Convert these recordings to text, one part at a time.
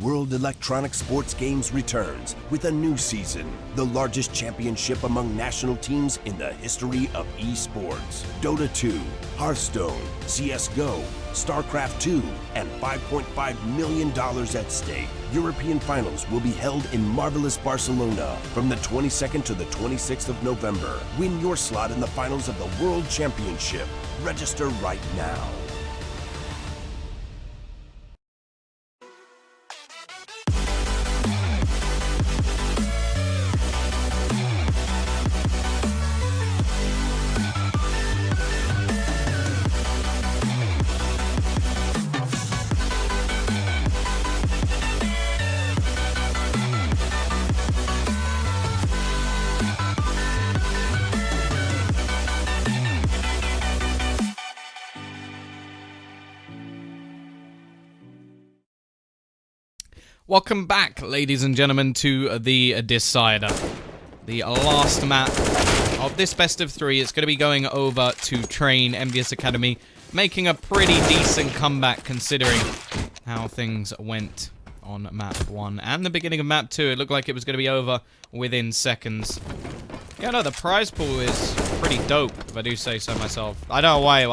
World Electronic Sports Games returns with a new season, the largest championship among national teams in the history of esports. Dota 2, Hearthstone, CSGO, StarCraft 2, and $5.5 million at stake. European finals will be held in marvelous Barcelona from the 22nd to the 26th of November. Win your slot in the finals of the World Championship. Register right now. Welcome back, ladies and gentlemen, to the Decider. The last map of this best of 3. It's going to be going over to train EnVyUs Academy, making a pretty decent comeback considering how things went on map 1 and the beginning of map 2. It looked like it was going to be over within seconds. Yeah, no, the prize pool is pretty dope, if I do say so myself. I don't know why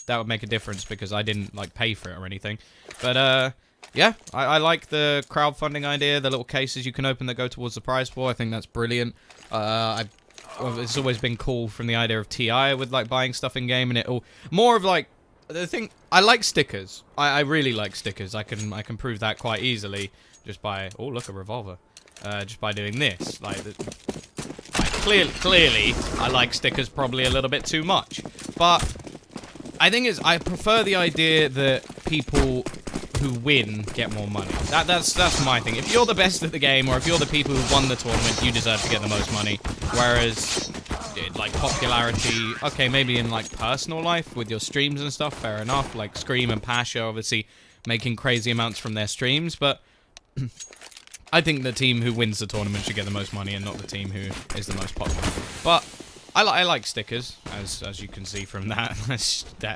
that would make a difference, because I didn't, like, pay for it or anything. But, yeah, I like the crowdfunding idea, the little cases you can open that go towards the prize pool. I think that's brilliant. It's always been cool from the idea of TI with, like, buying stuff in-game, and it all... More of, like... The thing... I like stickers. I really like stickers. I can prove that quite easily just by... Oh, look, a revolver. Just by doing this. Like clearly, I like stickers probably a little bit too much. But I think I prefer the idea that people who win get more money. That's my thing. If you're the best at the game, or if you're the people who won the tournament, you deserve to get the most money. Whereas, like, popularity, okay, maybe in, like, personal life with your streams and stuff, fair enough. Like, Scream and Pasha obviously making crazy amounts from their streams, but I think the team who wins the tournament should get the most money and not the team who is the most popular. But I like stickers, as you can see from that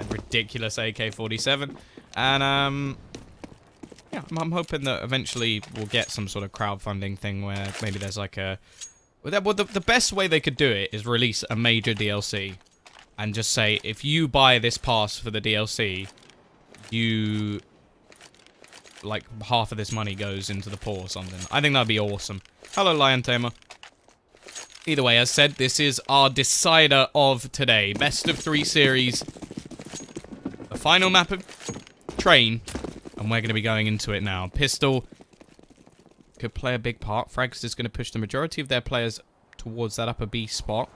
ridiculous AK-47. And, yeah, I'm hoping that eventually we'll get some sort of crowdfunding thing where maybe there's like a... Well, the best way they could do it is release a major DLC and just say, if you buy this pass for the DLC, you... like, half of this money goes into the poor or something. I think that'd be awesome. Hello, Lion Tamer. Either way, as said, this is our decider of today. Best of 3 series. The final map of Train. And we're going to be going into it now. Pistol could play a big part. Fragsters is going to push the majority of their players towards that upper B spot.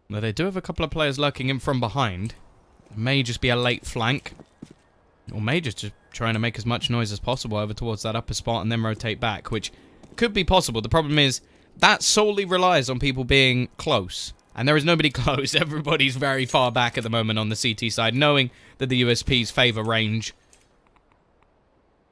Now, they do have a couple of players lurking in from behind. It may just be a late flank. Or may just trying to make as much noise as possible over towards that upper spot and then rotate back, which could be possible. The problem is, that solely relies on people being close. And there is nobody close. Everybody's very far back at the moment on the CT side, knowing that the USPs favor range.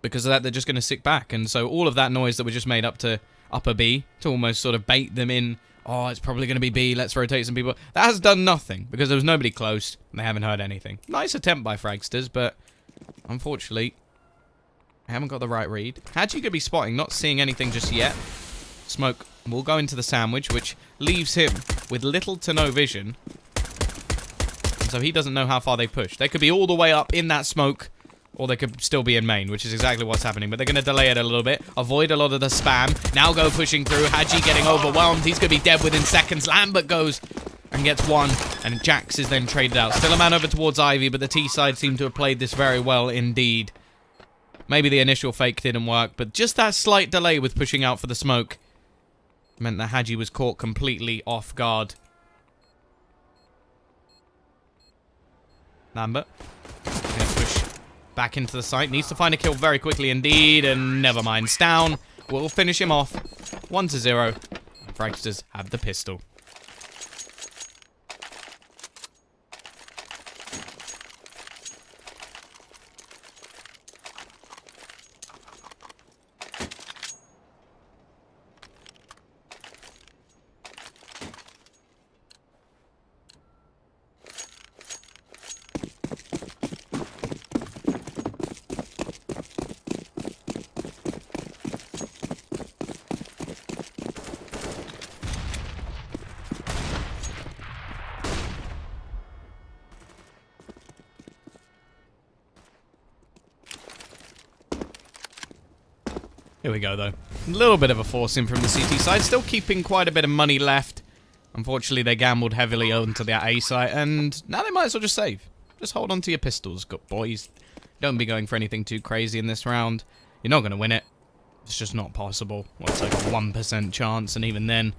Because of that, they're just going to sit back. And so all of that noise that was just made up to upper B, to almost sort of bait them in, oh, it's probably going to be B, let's rotate some people, that has done nothing, because there was nobody close, and they haven't heard anything. Nice attempt by Fragsters, but unfortunately, I haven't got the right read. Hadji could be spotting, not seeing anything just yet. Smoke will go into the sandwich, which leaves him with little to no vision. So he doesn't know how far they pushed. They could be all the way up in that smoke, or they could still be in main, which is exactly what's happening. But they're going to delay it a little bit, avoid a lot of the spam. Now go pushing through. Hadji getting overwhelmed. He's going to be dead within seconds. Lambert goes and gets one, and Jax is then traded out. Still a man over towards Ivy, but the T side seem to have played this very well indeed. Maybe the initial fake didn't work, but just that slight delay with pushing out for the smoke meant that Hadji was caught completely off guard. Lambert going to push back into the site. Needs to find a kill very quickly indeed, and never mind. Down. We'll finish him off. 1-0. Fragsters have the pistol. Here we go, though. A little bit of a forcing from the CT side. Still keeping quite a bit of money left. Unfortunately, they gambled heavily onto that A site, and now they might as well just save. Just hold on to your pistols, good boys. Don't be going for anything too crazy in this round. You're not going to win it. It's just not possible. Well, it's like a 1% chance, and even then,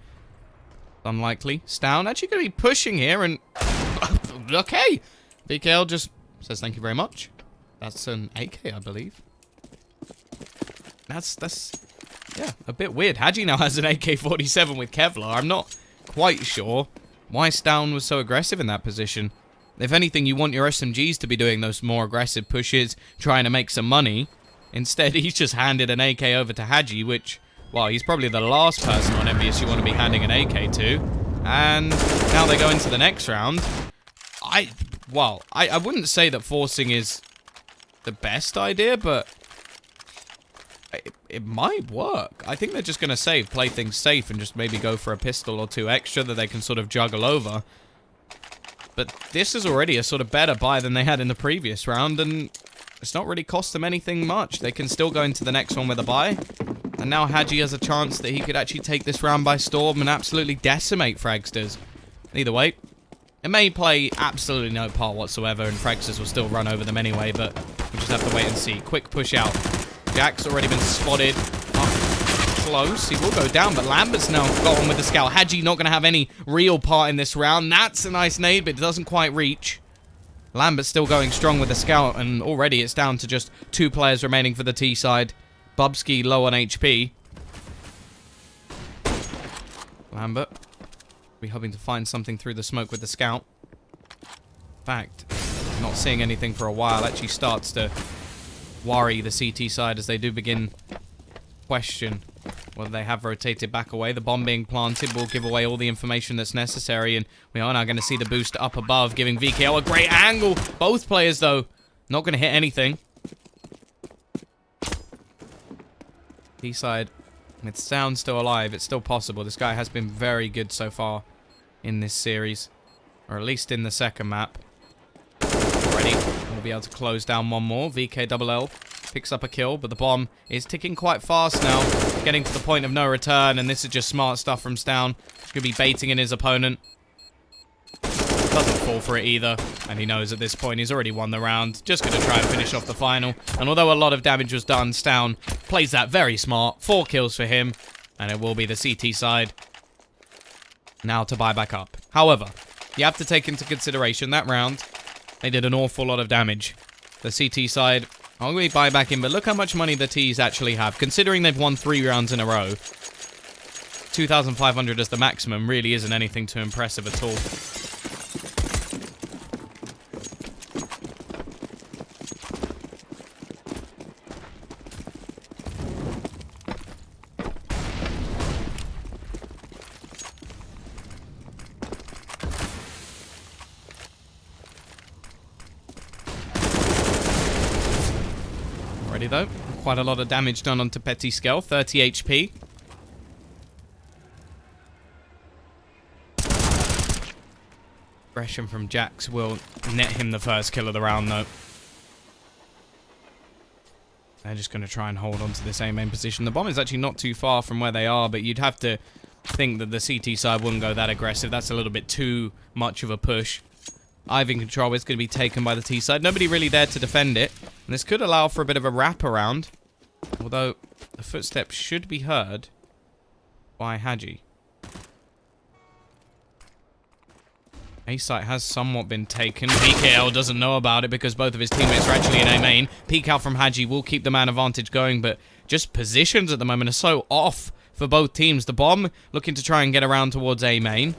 unlikely. Stown actually going to be pushing here, and... okay! VKL just says thank you very much. That's an AK, I believe. That's yeah, a bit weird. Hadji now has an AK-47 with Kevlar. I'm not quite sure why Stown was so aggressive in that position. If anything, you want your SMGs to be doing those more aggressive pushes, trying to make some money. Instead, he's just handed an AK over to Hadji, which, well, he's probably the last person on EnVyUs you want to be handing an AK to. And now they go into the next round. I wouldn't say that forcing is the best idea, but it might work. I think they're just going to play things safe and just maybe go for a pistol or two extra that they can sort of juggle over. But this is already a sort of better buy than they had in the previous round, and it's not really cost them anything much. They can still go into the next one with a buy. And now Hadji has a chance that he could actually take this round by storm and absolutely decimate Fragsters. Either way, it may play absolutely no part whatsoever, and Fragsters will still run over them anyway, but we'll just have to wait and see. Quick push out. Jack's already been spotted up close. He will go down, but Lambert's now got on with the scout. Hadji not going to have any real part in this round. That's a nice nade, but it doesn't quite reach. Lambert's still going strong with the scout, and already it's down to just 2 players remaining for the T side. Bubsky low on HP. Lambert will be hoping to find something through the smoke with the scout. In fact, not seeing anything for a while actually starts to worry the CT side as they do begin question whether they have rotated back away. The bomb being planted will give away all the information that's necessary, and we are now going to see the boost up above, giving VKL a great angle. Both players, though, not going to hit anything. D-side, with Sound still alive, it's still possible. This guy has been very good so far in this series, or at least in the second map. Already, we'll be able to close down one more. VKLL picks up a kill, but the bomb is ticking quite fast now, getting to the point of no return, and this is just smart stuff from Stown. He's going to be baiting in his opponent. Doesn't fall for it either, and he knows at this point he's already won the round. Just going to try and finish off the final, and although a lot of damage was done, Stown plays that very smart. 4 kills for him, and it will be the CT side now to buy back up. However, you have to take into consideration that round, they did an awful lot of damage. The CT side, I'll really buy back in, but look how much money the Ts actually have. Considering they've won 3 rounds in a row, 2,500 as the maximum really isn't anything too impressive at all. Though, quite a lot of damage done onto Petty Scale, 30 HP. Aggression from Jax will net him the first kill of the round, though. They're just going to try and hold on to this A-main position. The bomb is actually not too far from where they are, but you'd have to think that the CT side wouldn't go that aggressive. That's a little bit too much of a push. Ivan control is going to be taken by the T side. Nobody really there to defend it. And this could allow for a bit of a wraparound. Although, the footsteps should be heard by Hadji. A-site has somewhat been taken. PKL doesn't know about it because both of his teammates are actually in A-main. Peek out from Hadji will keep the man advantage going, but just positions at the moment are so off for both teams. The bomb looking to try and get around towards A-main.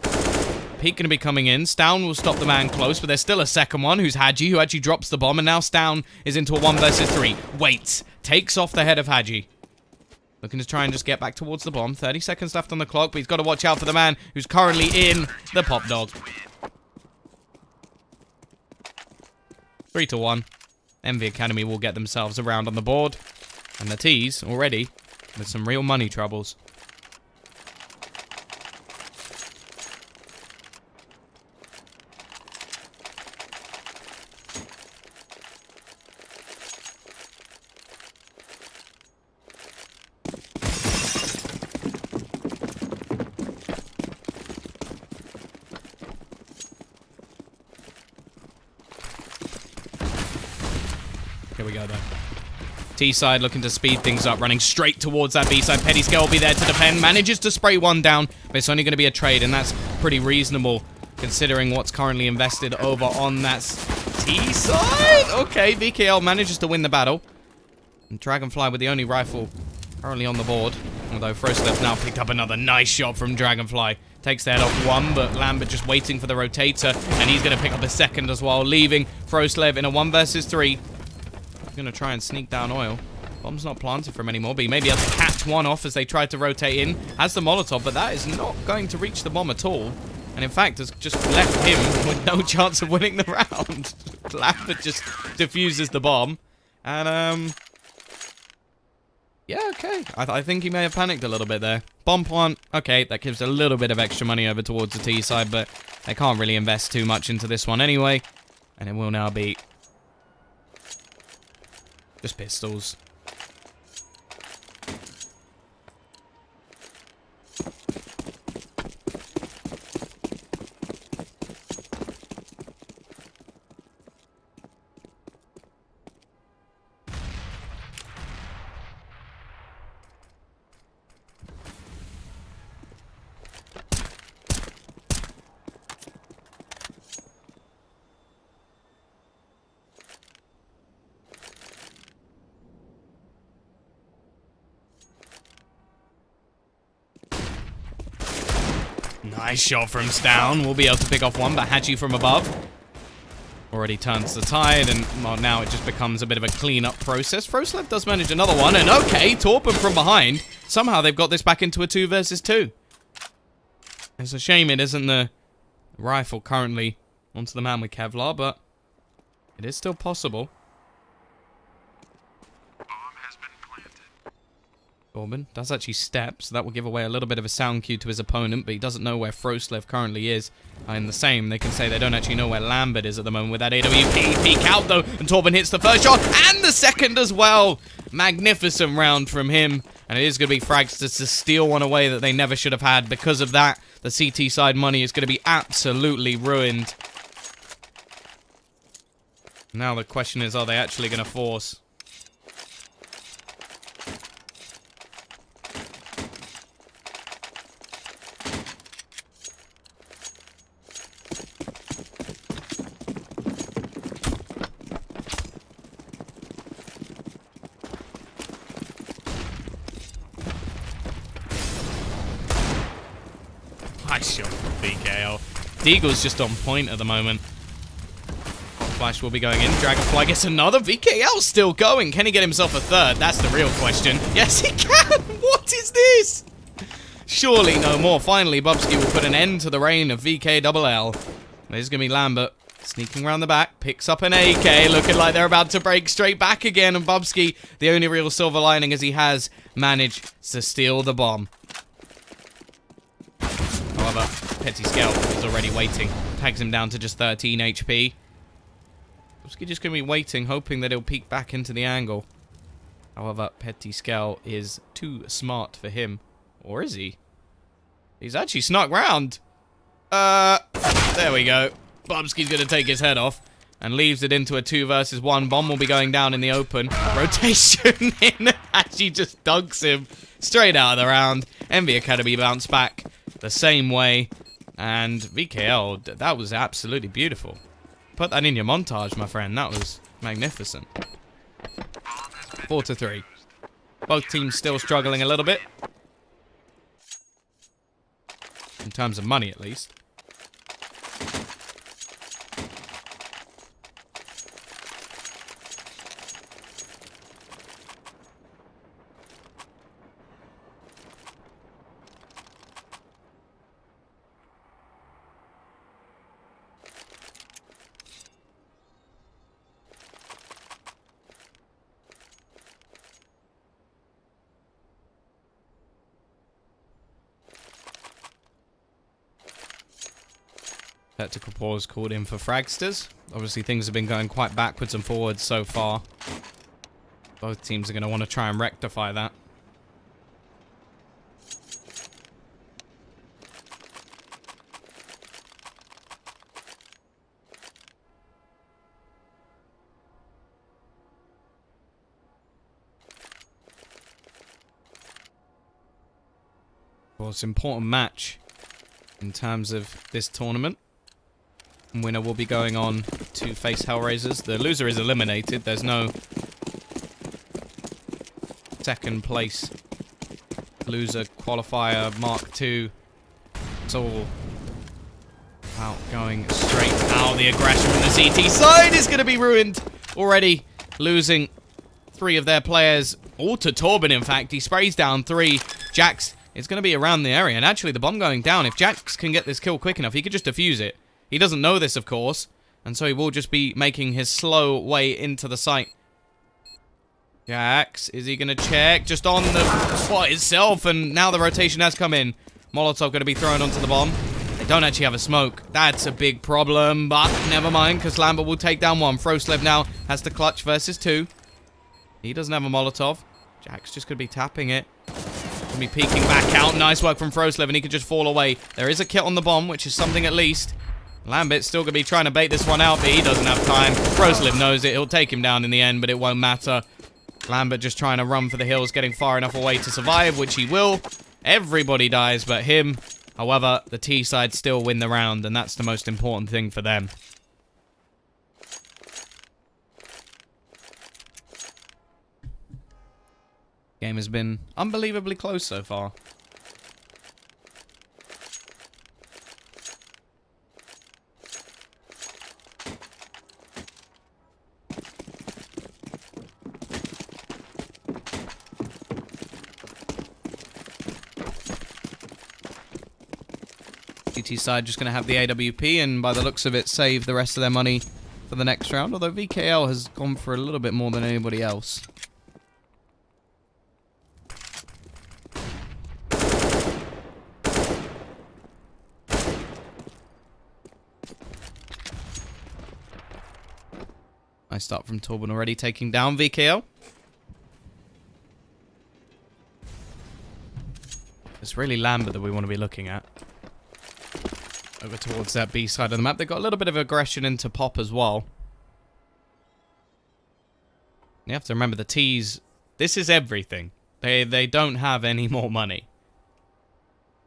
Peak going to be coming in. Stown will stop the man close, but there's still a second one, who's Hadji, who actually drops the bomb, and now Stown is into a 1 versus 3. Waits. Takes off the head of Hadji. Looking to try and just get back towards the bomb. 30 seconds left on the clock, but he's got to watch out for the man who's currently in the pop dog. 3-1. EnVyUs Academy will get themselves a round on the board. And the T's already with some real money troubles. we go, though. T-side looking to speed things up, running straight towards that B-side. Pettiscale will be there to defend. Manages to spray one down, but it's only going to be a trade, and that's pretty reasonable considering what's currently invested over on that T-side. Okay, VKL manages to win the battle. And Dragonfly with the only rifle currently on the board. Although Frostlev now picked up another nice shot from Dragonfly. Takes the head off one, but Lambert just waiting for the rotator, and he's going to pick up a second as well, leaving Frostlev in a 1 versus 3. He's going to try and sneak down oil. Bomb's not planted for him anymore, but he may be able to catch one off as they try to rotate in. Has the Molotov, but that is not going to reach the bomb at all. And in fact, has just left him with no chance of winning the round. Lambert just defuses the bomb. And, yeah, okay. I think he may have panicked a little bit there. Bomb plant, okay, that gives a little bit of extra money over towards the T side, but they can't really invest too much into this one anyway. And it will now be just pistols. Nice shot from Stown. We'll be able to pick off one, but Hachi from above already turns the tide, and well, now it just becomes a bit of a clean-up process. Frostlev does manage another one, and okay, Torpen from behind. Somehow they've got this back into a 2 versus 2. It's a shame it isn't the rifle currently onto the man with Kevlar, but it is still possible. Torben does actually step, so that will give away a little bit of a sound cue to his opponent, but he doesn't know where Frostlev currently is. In the same, they can say they don't actually know where Lambert is at the moment with that AWP. Peek out, though, and Torben hits the first shot, and the second as well. Magnificent round from him, and it is going to be Fragsters to steal one away that they never should have had. Because of that, the CT side money is going to be absolutely ruined. Now the question is, are they actually going to force? Nice shot from VKL. Deagle's just on point at the moment. Flash will be going in. Dragonfly gets another. VKL still going. Can he get himself a third? That's the real question. Yes, he can. What is this? Surely no more. Finally, Bubsky will put an end to the reign of VKLL. There's going to be Lambert sneaking around the back. Picks up an AK. Looking like they're about to break straight back again. And Bubsky, the only real silver lining is he has managed to steal the bomb. However, Pettiscale is already waiting. Tags him down to just 13 HP. Bubsky just going to be waiting, hoping that he'll peek back into the angle. However, Pettiscale is too smart for him. Or is he? He's actually snuck round. There we go. Bubsky's going to take his head off and leaves it into a 2 versus 1. Bomb will be going down in the open. Rotation in. Actually just dunks him straight out of the round. EnVyUs Academy bounce back the same way. And VKL, that was absolutely beautiful. Put that in your montage, my friend. That was magnificent. 4-3. Both teams still struggling a little bit. In terms of money, at least. Tactical pause called in for Fragsters. Obviously, things have been going quite backwards and forwards so far. Both teams are going to want to try and rectify that. Well, it's an important match in terms of this tournament. Winner will be going on to face Hellraisers. The loser is eliminated. There's no second place loser qualifier Mark II. It's all about going straight out. The aggression from the CT side is going to be ruined already. Losing 3 of their players. All to Torben, in fact. He sprays down 3. Jax is going to be around the area. And actually, the bomb going down. If Jax can get this kill quick enough, he could just defuse it. He doesn't know this, of course. And so he will just be making his slow way into the site. Jax, is he going to check? Just on the spot itself. And now the rotation has come in. Molotov going to be thrown onto the bomb. They don't actually have a smoke. That's a big problem. But never mind, because Lambert will take down 1. Frostlev now has to clutch versus 2. He doesn't have a Molotov. Jax just going to be tapping it. Going to be peeking back out. Nice work from Frostlev, and he could just fall away. There is a kit on the bomb, which is something at least. Lambert's still going to be trying to bait this one out, but he doesn't have time. Frostlev knows it. He'll take him down in the end, but it won't matter. Lambert just trying to run for the hills, getting far enough away to survive, which he will. Everybody dies but him. However, the T side still win the round, and that's the most important thing for them. Game has been unbelievably close so far. CT side just going to have the AWP, and by the looks of it, save the rest of their money for the next round. Although VKL has gone for a little bit more than anybody else. Nice start from Torben already, taking down VKL. It's really Lambert that we want to be looking at. Over towards that B side of the map. They've got a little bit of aggression into Pop as well. You have to remember the T's. This is everything. They don't have any more money.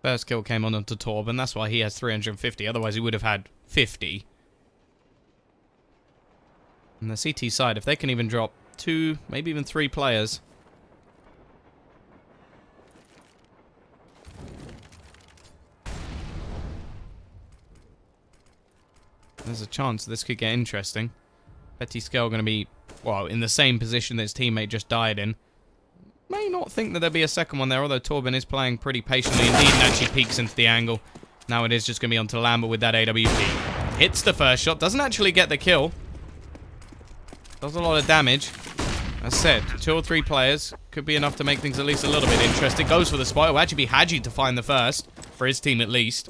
First kill came on onto Torben. That's why he has 350. Otherwise he would have had 50. And the CT side, if they can even drop 2, maybe even 3 players. There's a chance this could get interesting. Petty Scale going to be, well, in the same position that his teammate just died in. May not think that there'll be a second one there, although Torben is playing pretty patiently indeed and actually peeks into the angle. Now it is just going to be onto Lambert with that AWP. Hits the first shot, doesn't actually get the kill. Does a lot of damage. As said, 2 or 3 players could be enough to make things at least a little bit interesting. Goes for the spot. It will actually be Hadji to find the first, for his team at least.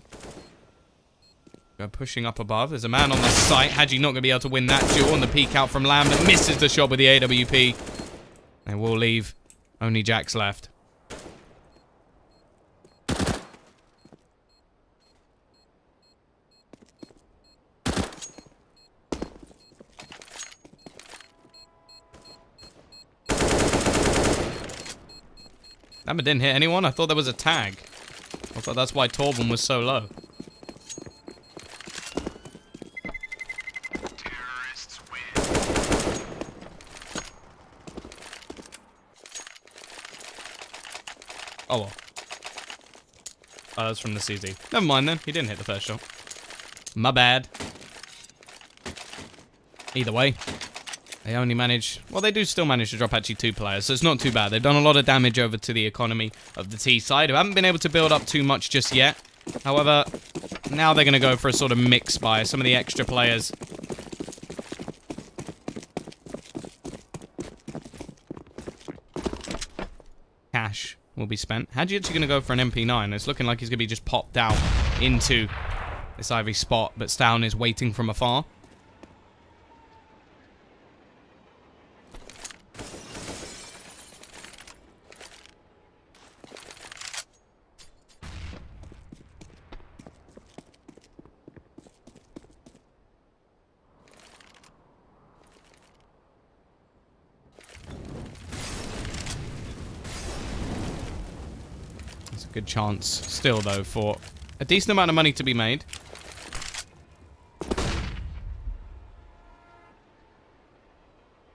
Go pushing up above. There's a man on the site. Hadji not going to be able to win that duel. And the peek out from Lambert misses the shot with the AWP. And we'll leave only Jax left. Lambert didn't hit anyone. I thought there was a tag. I thought that's why Torben was so low. Oh well. Oh, that's from the CZ. Never mind then. He didn't hit the first shot. My bad. Either way, they only manage... Well, they do still manage to drop actually 2 players, so it's not too bad. They've done a lot of damage over to the economy of the T side, who haven't been able to build up too much just yet. However, now they're going to go for a sort of mix by some of the extra players. Cash will be spent. Hadji actually going to go for an MP9. It's looking like he's going to be just popped out into this Ivy spot, but Stown is waiting from afar. Good chance still, though, for a decent amount of money to be made.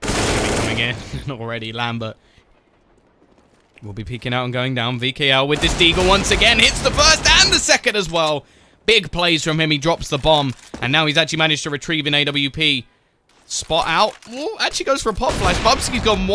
Coming in already, Lambert will be peeking out and going down. VKL with this deagle once again. Hits the first and the second as well. Big plays from him. He drops the bomb. And now he's actually managed to retrieve an AWP. Spot out. Ooh, actually goes for a pop flash. Bubsky's gone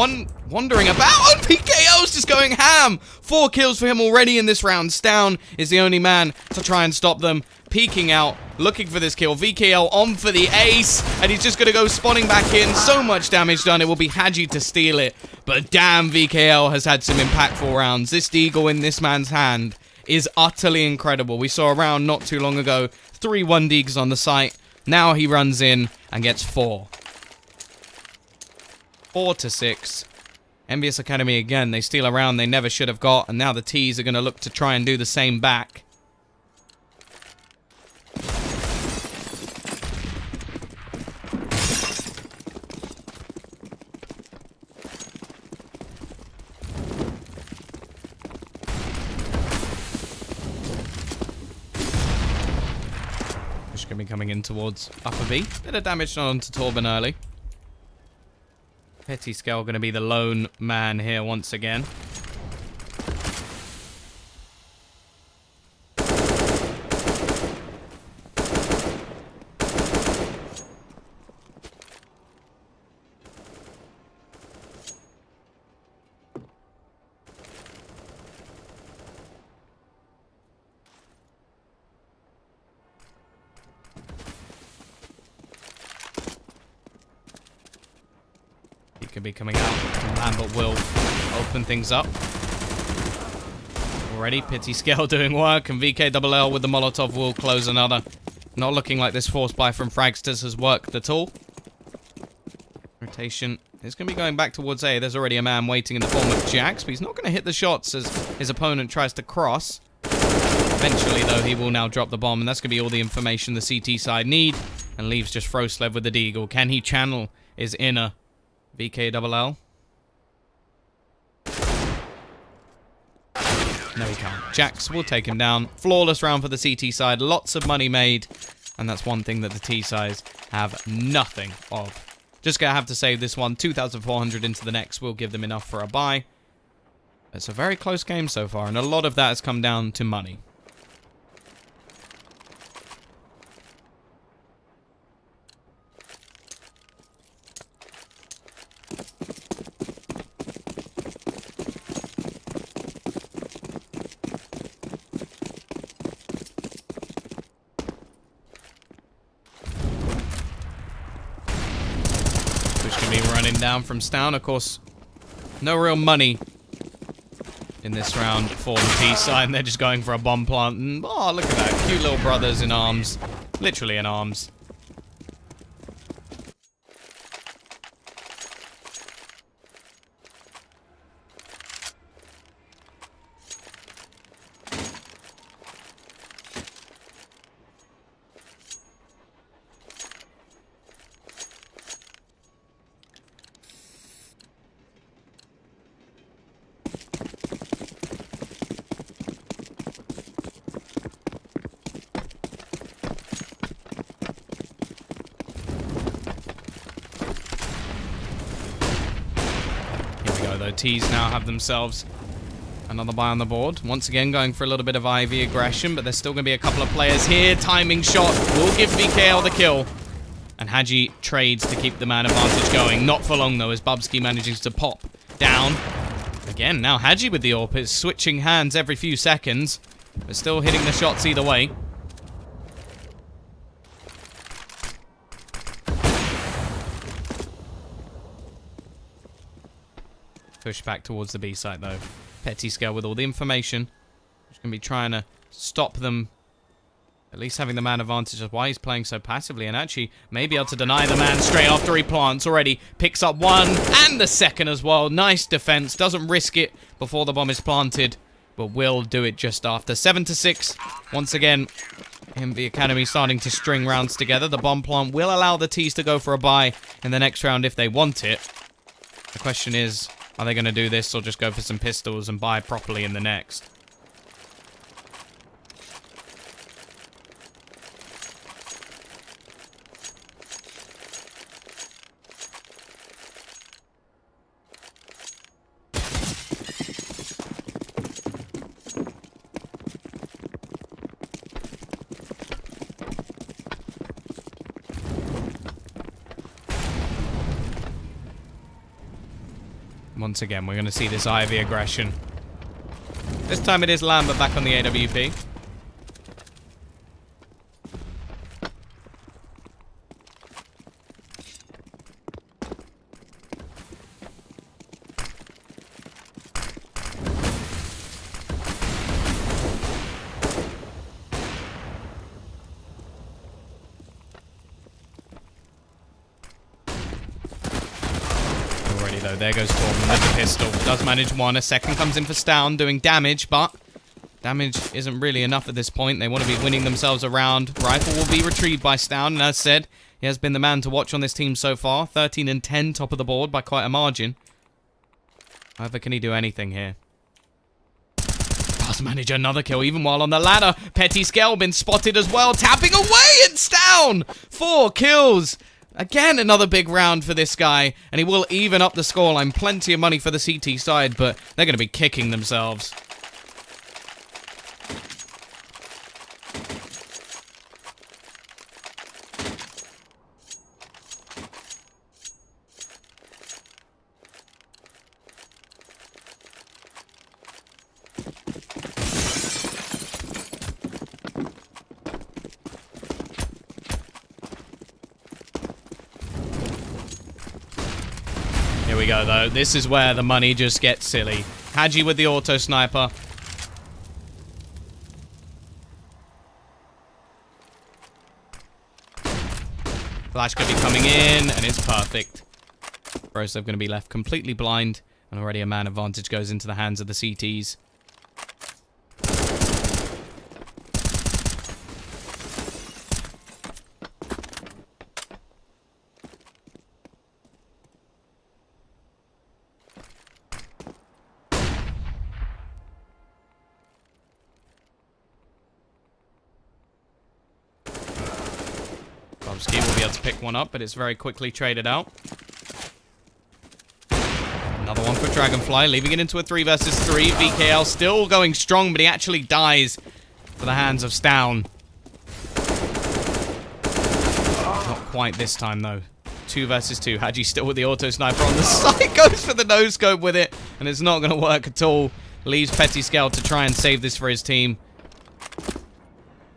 wandering about. And VKL's just going ham. 4 kills for him already in this round. Stown is the only man to try and stop them. Peeking out, looking for this kill. VKL on for the ace. And he's just going to go spawning back in. So much damage done. It will be Hadji to steal it. But damn, VKL has had some impactful rounds. This deagle in this man's hand is utterly incredible. We saw a round not too long ago. 3-1 deags on the site. Now he runs in and gets 4. 4-6. EnVyUs Academy again. They steal a round they never should have got. And now the T's are going to look to try and do the same back. Going to be coming in towards upper B. Bit of damage done onto Torben early. Petty Scale going to be the lone man here once again. Could be coming out. Lambert will open things up. Already, Pity Scale doing work, and VKLL with the Molotov will close another. Not looking like this force buy from Fragsters has worked at all. Rotation is going to be going back towards A. There's already a man waiting in the form of Jax, but he's not going to hit the shots as his opponent tries to cross. Eventually, though, he will now drop the bomb, and that's going to be all the information the CT side need, and leaves just Froslev with the deagle. Can he channel his inner VKLL? No, he can't. Jax will take him down. Flawless round for the CT side. Lots of money made. And that's one thing that the T sides have nothing of. Just gonna have to save this one. 2,400 into the next will give them enough for a buy. It's a very close game so far, and a lot of that has come down to money. Running down from Stown. Of course, no real money in this round for the T side, and they're just going for a bomb plant. And, oh, look at that. Cute little brothers in arms. Literally in arms. Though T's now have themselves another buy on the board. Once again going for a little bit of IV aggression, but there's still going to be a couple of players here. Timing shot will give VKL the kill. And Hadji trades to keep the man advantage going. Not for long though, as Bubsky manages to pop down. Again, now Hadji with the AWP is switching hands every few seconds, but still hitting the shots either way. Push back towards the B site, though. Petty Scale with all the information. Just going to be trying to stop them. At least having the man advantage is why he's playing so passively. And actually, may be able to deny the man straight after he plants. Already picks up one and the second as well. Nice defense. Doesn't risk it before the bomb is planted, but will do it just after. 7-6. Once again, EnVyUs Academy starting to string rounds together. The bomb plant will allow the T's to go for a buy in the next round if they want it. The question is, are they going to do this or just go for some pistols and buy properly in the next? Once again, we're going to see this Ivy aggression. This time it is Lambert back on the AWP. There goes Torben with the pistol. Does manage one. A second comes in for Stown, doing damage, but damage isn't really enough at this point. They want to be winning themselves around. Rifle will be retrieved by Stown, and as said, he has been the man to watch on this team so far. 13 and 10, top of the board by quite a margin. However, can he do anything here? Does manage another kill, even while on the ladder. Petty Scale been spotted as well, tapping away at Stown! 4 kills! Again, another big round for this guy, and he will even up the scoreline. Plenty of money for the CT side, but they're going to be kicking themselves. Here we go, though. This is where the money just gets silly. Hadji with the auto sniper. Flash could be coming in, and it's perfect. Brosev going to be left completely blind, and already a man advantage goes into the hands of the CTs. Bobski will be able to pick one up, but it's very quickly traded out. Another one for Dragonfly, leaving it into a 3 versus 3. VKL still going strong, but he actually dies for the hands of Stown. Not quite this time, though. 2 versus 2. Hadji still with the auto sniper on the side. Goes for the no-scope with it, and it's not going to work at all. Leaves Petty Scale to try and save this for his team.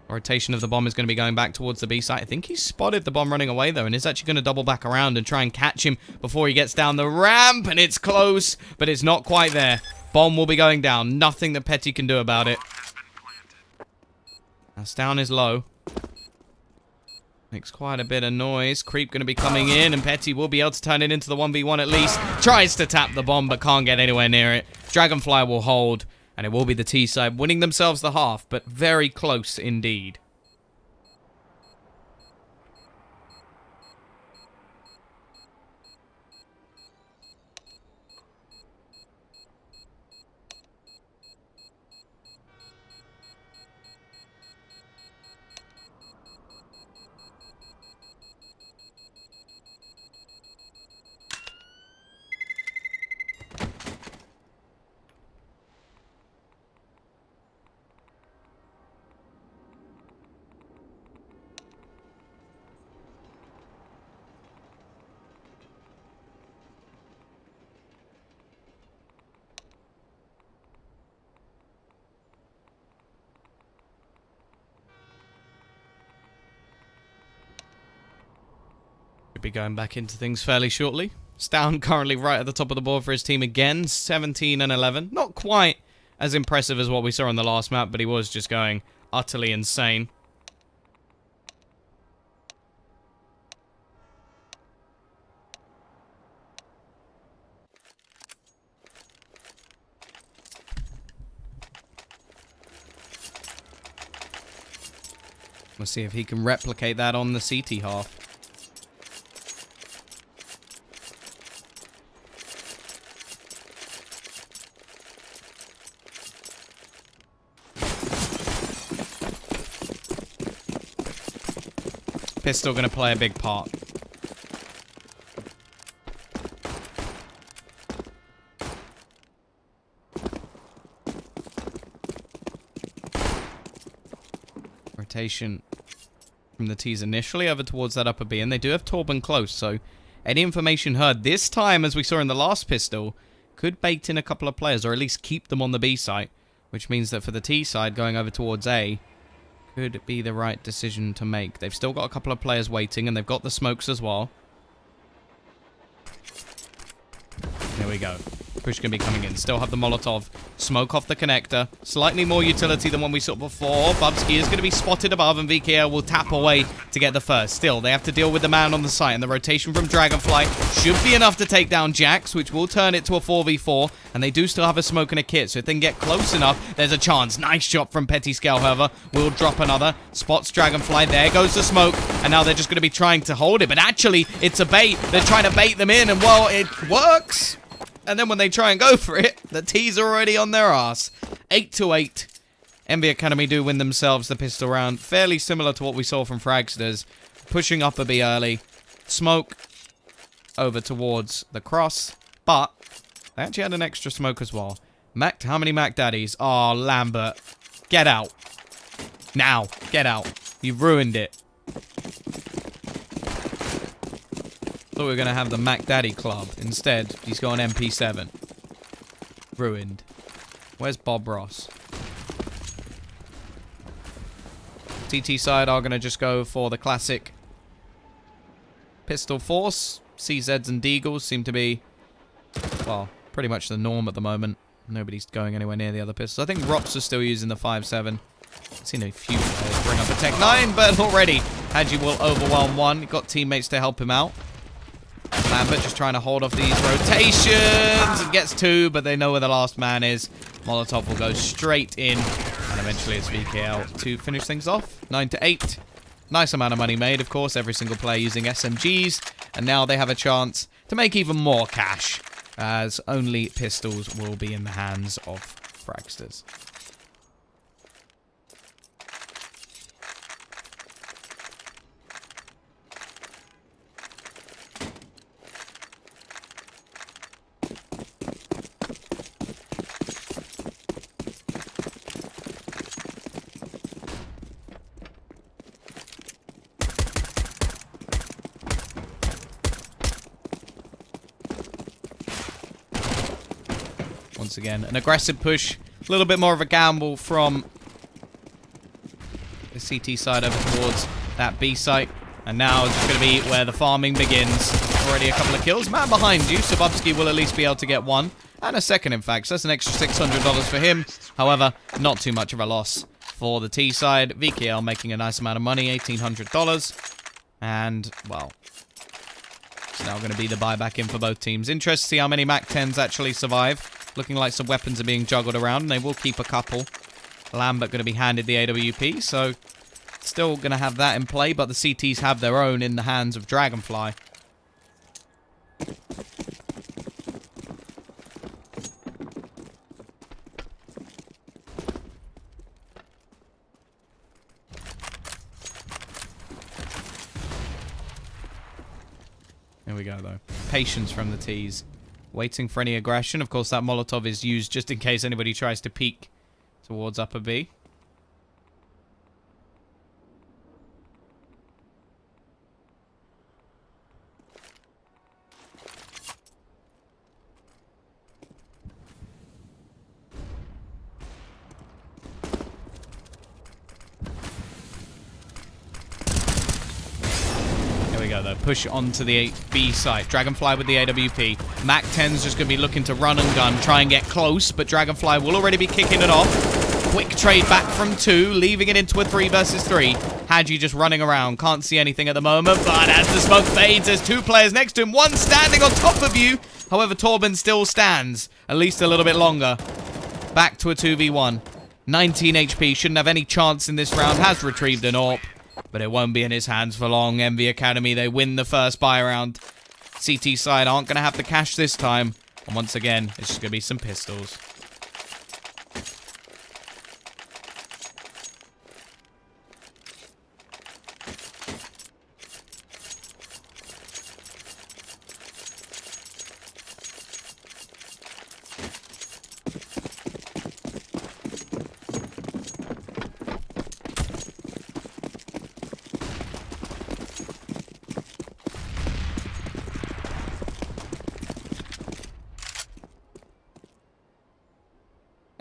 Rotation of the bomb is going to be going back towards the B site. I think he's spotted the bomb running away, though, and is actually going to double back around and try and catch him before he gets down the ramp, and it's close, but it's not quite there. Bomb will be going down. Nothing that Petty can do about it. Now, Stown is low. Makes quite a bit of noise. Creep going to be coming in, and Petty will be able to turn it into the 1v1 at least. Tries to tap the bomb, but can't get anywhere near it. Dragonfly will hold. And it will be the T side winning themselves the half, but very close indeed. Be going back into things fairly shortly. Stown currently right at the top of the board for his team again, 17 and 11. Not quite as impressive as what we saw on the last map, but he was just going utterly insane. We'll see if he can replicate that on the CT half. Pistol going to play a big part. Rotation from the T's initially over towards that upper B, and they do have Torben close, so any information heard this time, as we saw in the last pistol, could bait in a couple of players, or at least keep them on the B site, which means that for the T side, going over towards A could be the right decision to make. They've still got a couple of players waiting, and they've got the smokes as well. There we go. Push going to be coming in. Still have the Molotov. Smoke off the connector. Slightly more utility than one we saw before. Bubsky is going to be spotted above, and VKL will tap away to get the first. Still, they have to deal with the man on the site, and the rotation from Dragonfly should be enough to take down Jax, which will turn it to a 4v4, and they do still have a smoke and a kit, so if they can get close enough, there's a chance. Nice shot from Petty Scale, however. Will drop another. Spots Dragonfly. There goes the smoke, and now they're just going to be trying to hold it, but actually, it's a bait. They're trying to bait them in, and well, it works. And then when they try and go for it, the T's are already on their ass. 8-8. EnVy Academy do win themselves the pistol round. Fairly similar to what we saw from Fragsters. Pushing up a bit early. Smoke over towards the cross. But they actually had an extra smoke as well. How many Mac Daddies? Oh, Lambert. Get out. Now. Get out. You've ruined it. Thought we were going to have the Mac Daddy Club. Instead, he's got an MP7. Ruined. Where's Bob Ross? TT side are going to just go for the classic pistol force. CZs and Deagles seem to be, well, pretty much the norm at the moment. Nobody's going anywhere near the other pistols. I think Rops are still using the 5.7. I've seen a few players bring up a Tech 9, but already Hadji will overwhelm one. Got teammates to help him out. Lambert just trying to hold off these rotations. It gets two, but they know where the last man is. Molotov will go straight in. And eventually it's VKL to finish things off. 9-8. Nice amount of money made, of course. Every single player using SMGs. And now they have a chance to make even more cash, as only pistols will be in the hands of Fragsters. Once again, an aggressive push. A little bit more of a gamble from the CT side over towards that B site. And now it's just going to be where the farming begins. Already a couple of kills. Man behind you. Sububsky will at least be able to get one. And a second, in fact. So that's an extra $600 for him. However, not too much of a loss for the T side. VKL making a nice amount of money. $1,800. And, well, it's now going to be the buyback in for both teams. Interested to see how many Mac 10s actually survive. Looking like some weapons are being juggled around, and they will keep a couple. Lambert going to be handed the AWP, so still going to have that in play, but the CTs have their own in the hands of Dragonfly. There we go, though. Patience from the Ts. Waiting for any aggression. Of course, that Molotov is used just in case anybody tries to peek towards upper B. Though. Push onto the B site. Dragonfly with the AWP. Mac 10's just going to be looking to run and gun, try and get close, but Dragonfly will already be kicking it off. Quick trade back from 2, leaving it into a 3 versus 3. Hadji just running around. Can't see anything at the moment, but as the smoke fades, there's 2 players next to him, one standing on top of you. However, Torben still stands, at least a little bit longer. Back to a 2v1. 19 HP, shouldn't have any chance in this round. Has retrieved an AWP. But it won't be in his hands for long. EnVy Academy, they win the first buy round. CT side aren't going to have the cash this time. And once again, it's just going to be some pistols.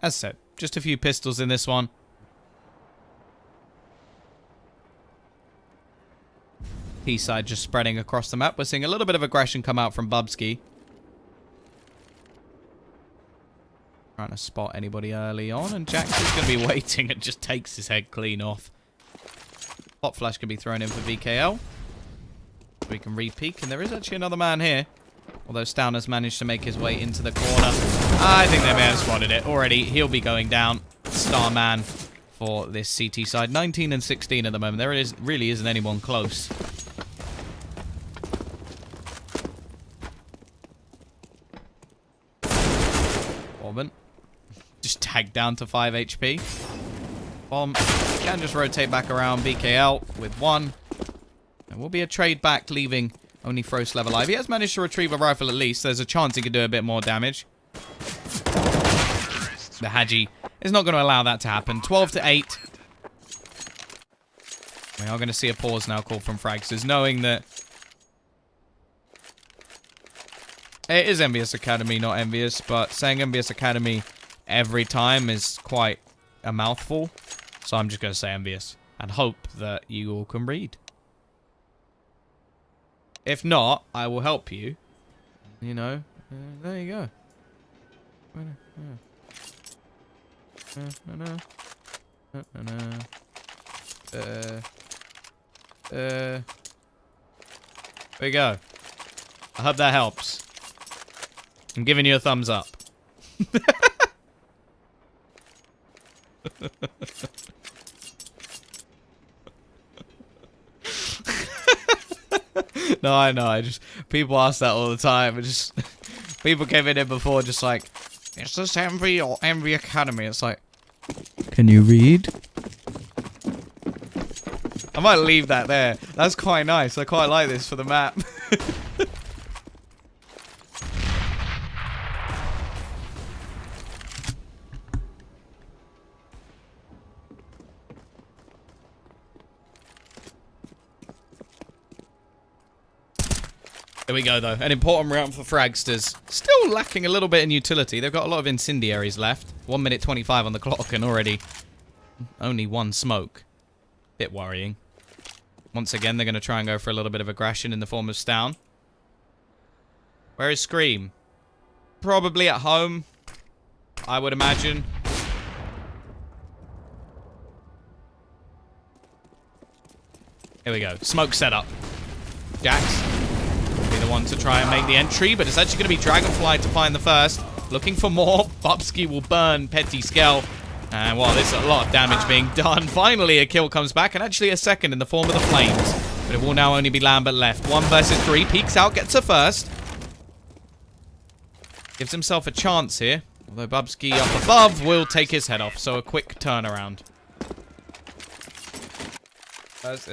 as said, just a few pistols in this one. T-side just spreading across the map. We're seeing a little bit of aggression come out from Bubsky. Trying to spot anybody early on, and Jax is going to be waiting and just takes his head clean off. Hot flash can be thrown in for VKL. We can re-peek, and there is actually another man here. Although Stown has managed to make his way into the corner. I think they may have spotted it already. He'll be going down. Starman for this CT side. 19 and 16 at the moment. There really isn't anyone close. Orban. Just tagged down to 5 HP. Bomb can just rotate back around. BKL with 1. It will be a trade back, leaving only Frost level alive. He has managed to retrieve a rifle at least. There's a chance he could do a bit more damage. The Haji is not going to allow that to happen. 12 to 8. We are going to see a pause now called from Fragsters, knowing that it is EnVyUs Academy, not EnVyUs, but saying EnVyUs Academy every time is quite a mouthful. So I'm just going to say EnVyUs and hope that you all can read. If not, I will help you. You know, there you go. There we go. I hope that helps. I'm giving you a thumbs up. No, I know. People ask that all the time. People came in here before, just like, is this Envy or Envy Academy? It's like, can you read? I might leave that there. That's quite nice. I quite like this for the map. There we go, though. An important round for Fragsters. Still lacking a little bit in utility. They've got a lot of incendiaries left. 1 minute 25 on the clock and already only 1 smoke. Bit worrying. Once again, they're going to try and go for a little bit of aggression in the form of Stown. Where is Scream? Probably at home, I would imagine. Here we go. Smoke setup. Jax. The one to try and make the entry, but it's actually going to be Dragonfly to find the first. Looking for more. Bubsky will burn Petty Skell. And while there's a lot of damage being done, finally a kill comes back, and actually a second in the form of the Flames. But it will now only be Lambert left. 1 versus 3. Peeks out, gets a first. Gives himself a chance here. Although Bubsky up above will take his head off, so a quick turnaround.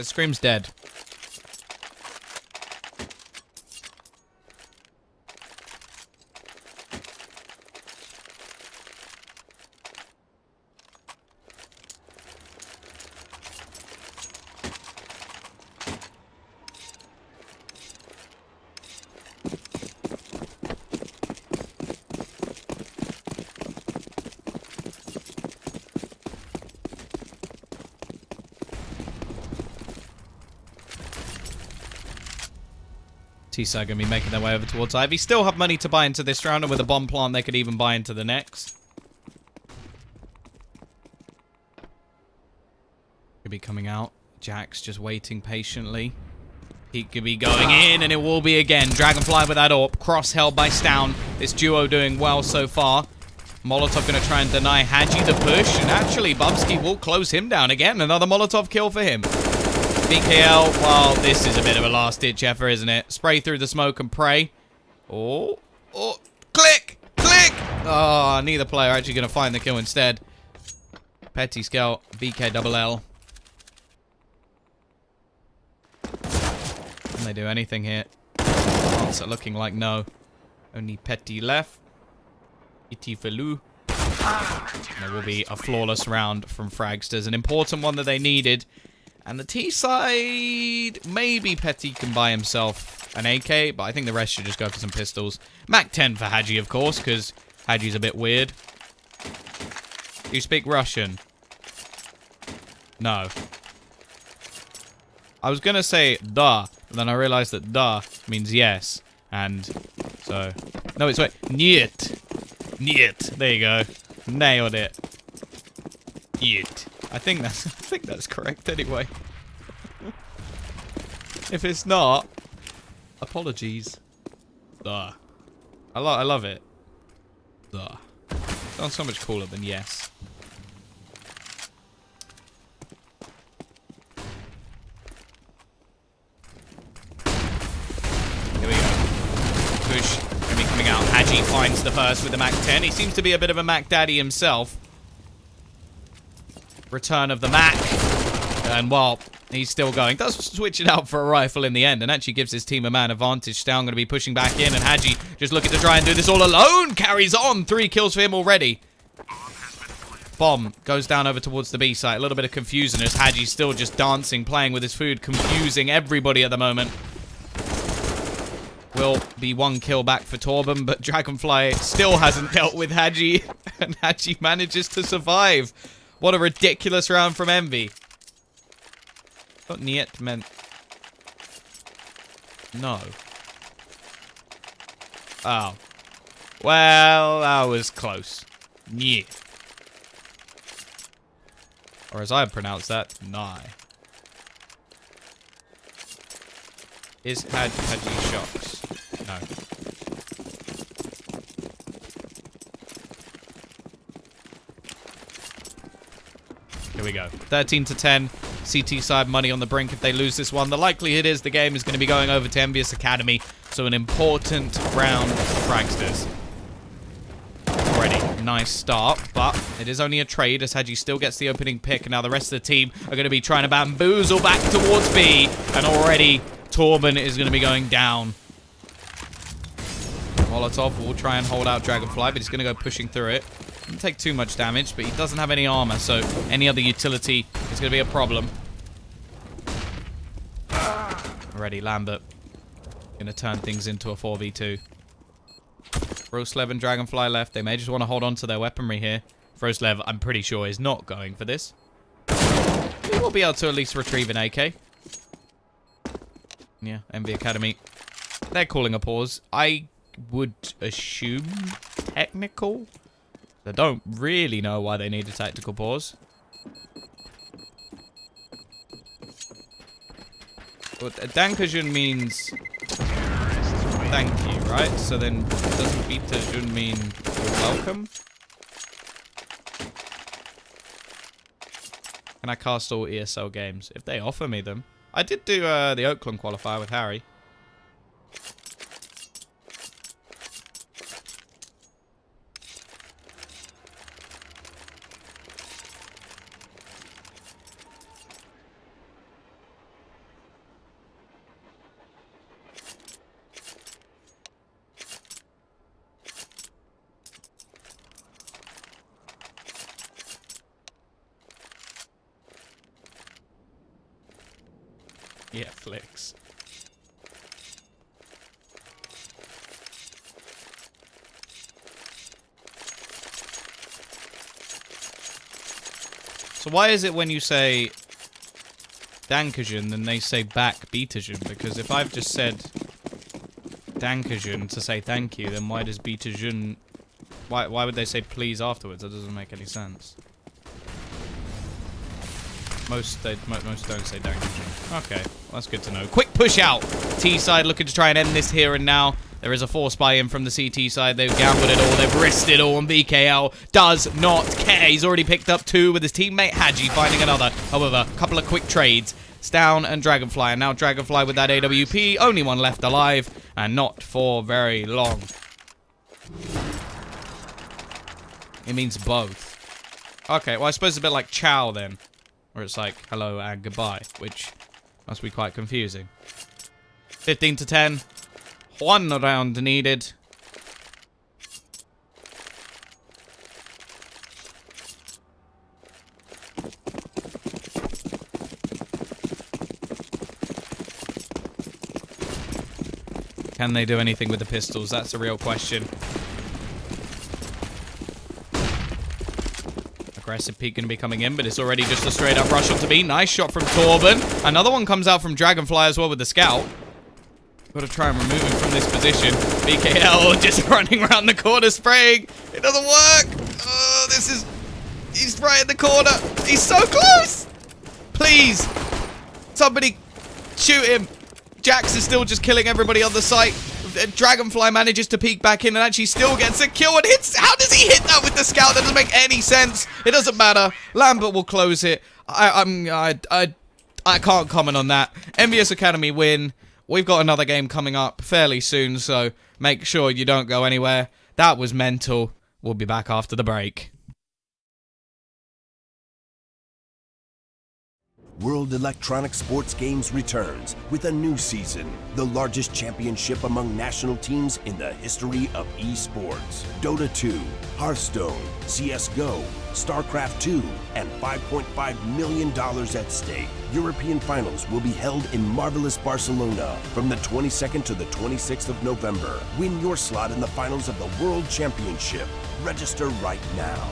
Scream's dead. T-side going to be making their way over towards Ivy. Still have money to buy into this round, and with a bomb plant, they could even buy into the next. Could be coming out. Jax just waiting patiently. He could be going in, and it will be again. Dragonfly with that AWP. Cross held by Stown. This duo doing well so far. Molotov going to try and deny Haji the push, and actually Bubsky will close him down again. Another Molotov kill for him. BKL, well, this is a bit of a last-ditch effort, isn't it? Spray through the smoke and pray. Oh, click, click! Oh, neither player actually going to find the kill instead. Petty Scout, BKLL. Can they do anything here? Answer looking like no. Only Petty left. Iti Felou. There will be a flawless round from Fragsters. An important one that they needed. And the T side, maybe Petty can buy himself an AK, but I think the rest should just go for some pistols. Mac 10 for Haji, of course, because Haji's a bit weird. Do you speak Russian? No. I was gonna say da, but then I realized that da means yes. And so... No, it's wait. Niet. Niet. There you go. Nailed it. Niet. I think that's correct anyway. If it's not, apologies. Da. I love it. Da. Sounds so much cooler than yes. Here we go. Push. Gonna be coming out. Hadji finds the first with the Mac 10. He seems to be a bit of a Mac daddy himself. Return of the Mac. And well, he's still going. Does switch it out for a rifle in the end and actually gives his team a man advantage. Down going to be pushing back in and Hadji just looking to try and do this all alone. Carries on. 3 kills for him already. Bomb goes down over towards the B site. A little bit of confusion as Hadji's still just dancing, playing with his food, confusing everybody at the moment. Will be 1 kill back for Torben, but Dragonfly still hasn't dealt with Hadji, and Hadji manages to survive. What a ridiculous round from Envy. What niet meant... No. Oh. Well, that was close. Niet. Or as I pronounce that, nigh. Is Hadji shocks? No. Here we go. 13 to 10. CT side money on the brink if they lose this one. The likelihood is the game is going to be going over to EnVyUs Academy. So an important round for Fragsters. Already. Nice start, but it is only a trade as Hadji still gets the opening pick. And now the rest of the team are going to be trying to bamboozle back towards B. And already Torben is going to be going down. Molotov will try and hold out Dragonfly, but he's going to go pushing through it. Doesn't take too much damage, but he doesn't have any armor, so any other utility is going to be a problem. Already, Lambert. Going to turn things into a 4v2. Frostlev and Dragonfly left. They may just want to hold on to their weaponry here. Frostlev, I'm pretty sure, is not going for this. He will be able to at least retrieve an AK. Yeah, EnVyUs Academy. They're calling a pause. I would assume technical. I don't really know why they need a tactical pause. But Dankajun means thank you, right? So then doesn't Bitajun mean you're welcome? Can I cast all ESL games? If they offer me them. I did do the Oakland qualifier with Harry. Yeah, flicks. So why is it when you say Dankajun, then they say back Bitajun? Because if I've just said Dankajun to say thank you, then why does Bitajun... Why would they say please afterwards? That doesn't make any sense. Most don't say Dankajun. Okay, well, that's good to know. Quick push out. T side looking to try and end this here and now. There is a force buy in from the CT side. They've gambled it all. They've risked it all. And BKL does not care. He's already picked up 2 with his teammate Hadji finding another. However, a couple of quick trades. Down and Dragonfly. And now Dragonfly with that AWP. Only one left alive. And not for very long. It means both. Okay, well, I suppose it's a bit like Chow then. Where it's like, hello and goodbye, which must be quite confusing. 15 to 10. 1 round needed. Can they do anything with the pistols? That's a real question. aggressive peek going to be coming in, but it's already just a straight up rush onto B. Nice shot from Torben. Another one comes out from Dragonfly as well with the scout. Got to try and remove him from this position. BKL just running around the corner spraying. It doesn't work. Oh, he's right in the corner. He's so close. Please, somebody shoot him. Jax is still just killing everybody on the site. Dragonfly manages to peek back in and actually still gets a kill and hits. How does he hit that with the scout? That doesn't make any sense. It doesn't matter. Lambert will close it. I can't comment on that. EnVyUs Academy win. We've got another game coming up fairly soon, so make sure you don't go anywhere. That was mental. We'll be back after the break. World Electronic Sports Games returns with a new season, the largest championship among national teams in the history of esports. Dota 2, Hearthstone, CSGO, StarCraft 2, and $5.5 million at stake. European finals will be held in marvelous Barcelona from the 22nd to the 26th of November. Win your slot in the finals of the World Championship. Register right now.